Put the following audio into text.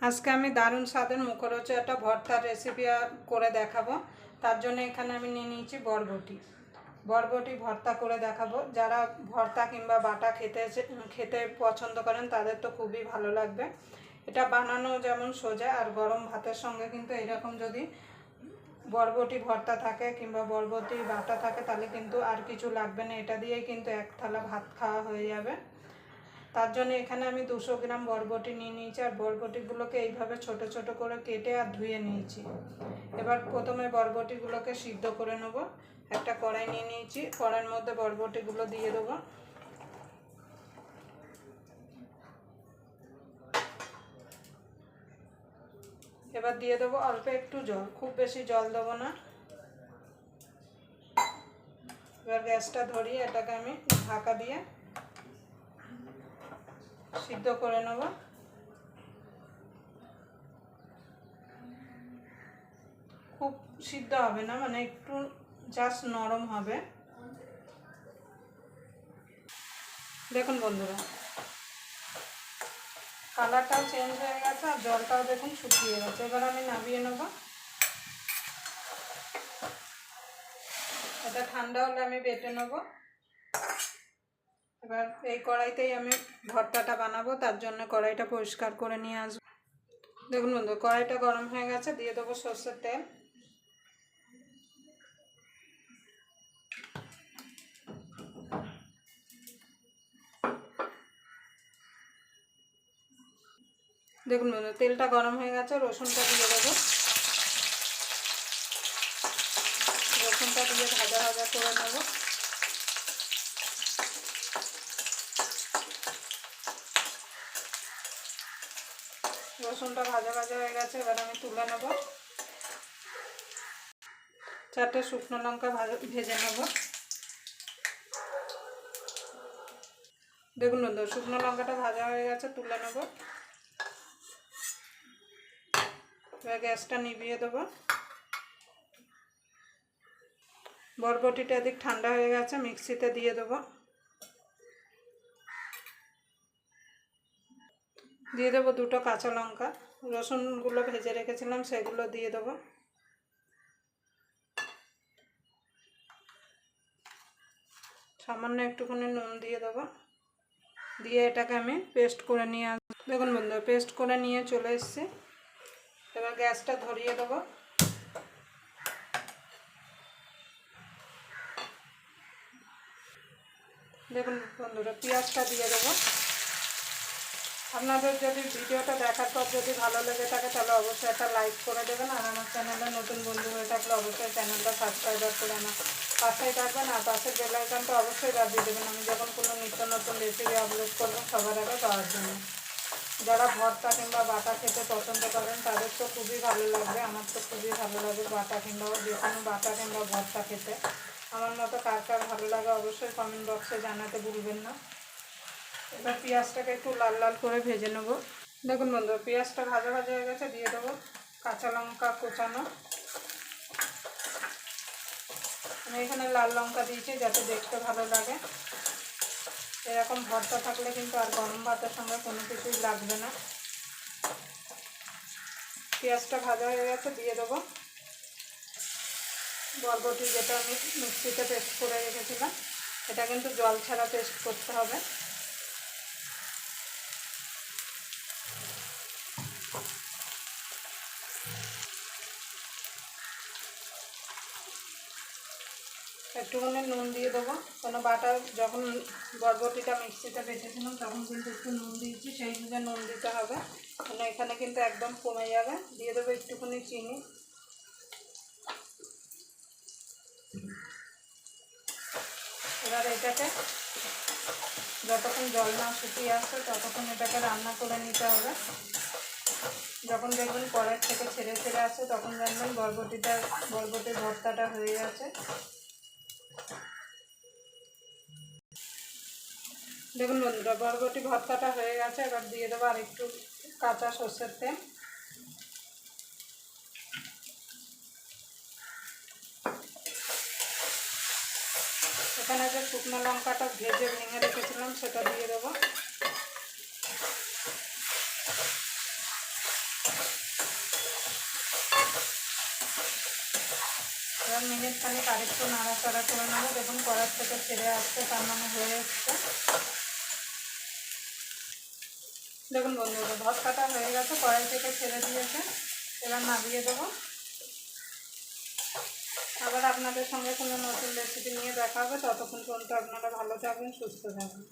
আজকে আমি দারুণ স্বাদের মুখরোচক ভর্তার রেসিপি করে দেখাবো। তার জন্য এখানে আমি নিয়ে নিয়েছি বরবটি ভর্তা করে দেখাবো। যারা ভর্তা কিংবা বাটা খেতে পছন্দ করেন তাদের তো খুবই ভালো লাগবে। এটা বানানো যেমন সোজা, আর গরম ভাতের সঙ্গে কিন্তু এরকম যদি বরবটি ভর্তা থাকে কিংবা বরবটি বাটা থাকে তাহলে কিন্তু আর কিছু লাগবে না, এটা দিয়েই কিন্তু এক থালা ভাত খাওয়া হয়ে যাবে। তার জন্য এখানে আমি 200 গ্রাম বরবটি নিয়ে নিয়েছি, আর বরবটিগুলোকে এইভাবে ছোট ছোট করে কেটে আর ধুয়ে নিয়েছি। এবার প্রথমে বরবটিগুলোকে সিদ্ধ করে নেব। একটা কড়াই নিয়ে নিয়েছি, কড়াইয়ের মধ্যে বরবটিগুলো দিয়ে দেবো। এবার দিয়ে দেবো অল্প একটু জল, খুব বেশি জল দেবো না। এবার গ্যাসটা ধরিয়ে এটাকে আমি ঢাকা দিয়ে সিদ্ধ করে নেব। খুব সিদ্ধ হবে না, মানে একটু জাস্ট নরম হবে। দেখুন বন্ধুরা, কালারটাও চেঞ্জ হয়ে গেছে আর জলটাও দেখুন শুকিয়ে গেছে। এবার আমি নামিয়ে নেব। এটা ঠান্ডা হলে আমি বেটে নেব। এবার এই কড়াইতেই আমি ভর্তাটা বানাবো, তার জন্য কড়াইটা পরিষ্কার করে নিয়ে আসবো। দেখুন বন্ধু, কড়াইটা গরম হয়ে গেছে, দিয়ে দেবো সরষের তেল। দেখুন বন্ধু, তেলটা গরম হয়ে গেছে, রসুনটা দিয়ে দেবো। রসুনটা দিয়ে ভাজা ভাজা করে নেব। রসুনটা ভাজা ভাজা হয়ে গেছে, এবার আমি তুলে নেব। 4টে শুকনো লঙ্কা ভেজে নেব। দেখুন বন্ধু, শুকনো লঙ্কাটা ভাজা হয়ে গেছে, তুলে নেব। এবার গ্যাসটা নিভিয়ে দেবো। বরবটিটা এদিক ঠান্ডা হয়ে গেছে, মিক্সিতে দিয়ে দেবো। দিয়ে দেবো 2টো কাঁচা লঙ্কা। রসুনগুলো ভেজে রেখেছিলাম সেগুলো দিয়ে দেবো। সামান্য একটুখানি নুন দিয়ে দেবো। দিয়ে এটাকে আমি পেস্ট করে নিয়ে আসবো। দেখুন বন্ধু, পেস্ট করে নিয়ে চলে এসেছি। এবার গ্যাসটা ধরিয়ে দেবো। দেখুন বন্ধুরা, পেঁয়াজটা দিয়ে দেবো। আপনাদের যদি ভিডিওটা দেখার পর যদি ভালো লেগে থাকে তাহলে অবশ্যই একটা লাইক করে দেবেন, আর আমার চ্যানেলে নতুন বন্ধু হয়ে থাকলে অবশ্যই চ্যানেলটা সাবস্ক্রাইব করে আমার পাশেই থাকবেন, আর পাশের বেল আইকনটা অবশ্যই বাজিয়ে দেবেন, আমি যখন কোনো নিত্য নতুন রেসিপি আপলোড করবো সবার আগে পাওয়ার জন্য। যারা ভর্তা কিংবা বাটা খেতে পছন্দ করেন তাদের তো খুবই ভালো লাগবে, আমার তো খুবই ভালো লাগে বাটা কিংবা যে কোনো বাটা কিংবা ভর্তা খেতে। আমার মতো কার কার ভালো লাগে অবশ্যই কমেন্ট বক্সে জানাতে ভুলবেন না। এবার পেঁয়াজটাকে একটু লাল লাল করে ভেজে নেব। দেখুন বন্ধু, পেঁয়াজটা ভাজা ভাজা হয়ে গেছে, দিয়ে দেবো কাঁচা লঙ্কা কোচানো। আমি এখানে লাল লঙ্কা দিয়েছি যাতে দেখতে ভালো লাগে। এরকম ভর্তা থাকলে কিন্তু আর গরম ভাতের সঙ্গে কোনো কিছুই লাগবে না। পেঁয়াজটা ভাজা হয়ে গেছে, দিয়ে দেবো বরবটি, যেটা আমি মিক্সিতে পেস্ট করে রেখেছিলাম। এটা কিন্তু জল ছাড়া পেস্ট করতে হবে। একটুখানি নুন দিয়ে দেবো। কোনো বাটা যখন বরবটিটা মিক্সিতে বেটেছিলাম তখন কিন্তু একটু নুন দিয়েছি, সেই বুঝে নুন দিতে হবে, মানে এখানে কিন্তু একদম কমে যাবে। দিয়ে দেবো একটুখানি চিনি। এবার এটাকে যতক্ষণ জল না শুকিয়ে আসছে ততক্ষণ এটাকে রান্না করে নিতে হবে। যখন দেখবেন কড়াই থেকে ছেড়ে ছেড়ে আসছে তখন জানবেন বরবটির ভর্তাটা হয়ে গেছে। দেখুন বন্ধুরা, বরবটি ভর্তাটা হয়ে গেছে। এবার দিয়ে দেবো আর একটু কাঁচা সর্ষের তেল। এখানে যে শুকনো লঙ্কাটা ভেজে ভেঙে রেখেছিলাম সেটা দিয়ে দেবো। এবার মিনিট খানিক আরেকটু নাড়াচাড়া করে নেবো। দেখুন কড়ার থেকে ছেড়ে আসছে, তার মানে হয়ে এসছে। দেখুন বন্ধুরা ভর্তাটা হয়ে গেছে, কড়াই থেকে ছেড়ে দিয়েছে। এবার নামিয়ে দেবো। আবার আপনাদের সঙ্গে কোনো নতুন রেসিপি নিয়ে দেখা হবে। ততক্ষণ পর্যন্ত আপনারা ভালো থাকবেন, সুস্থ থাকবেন।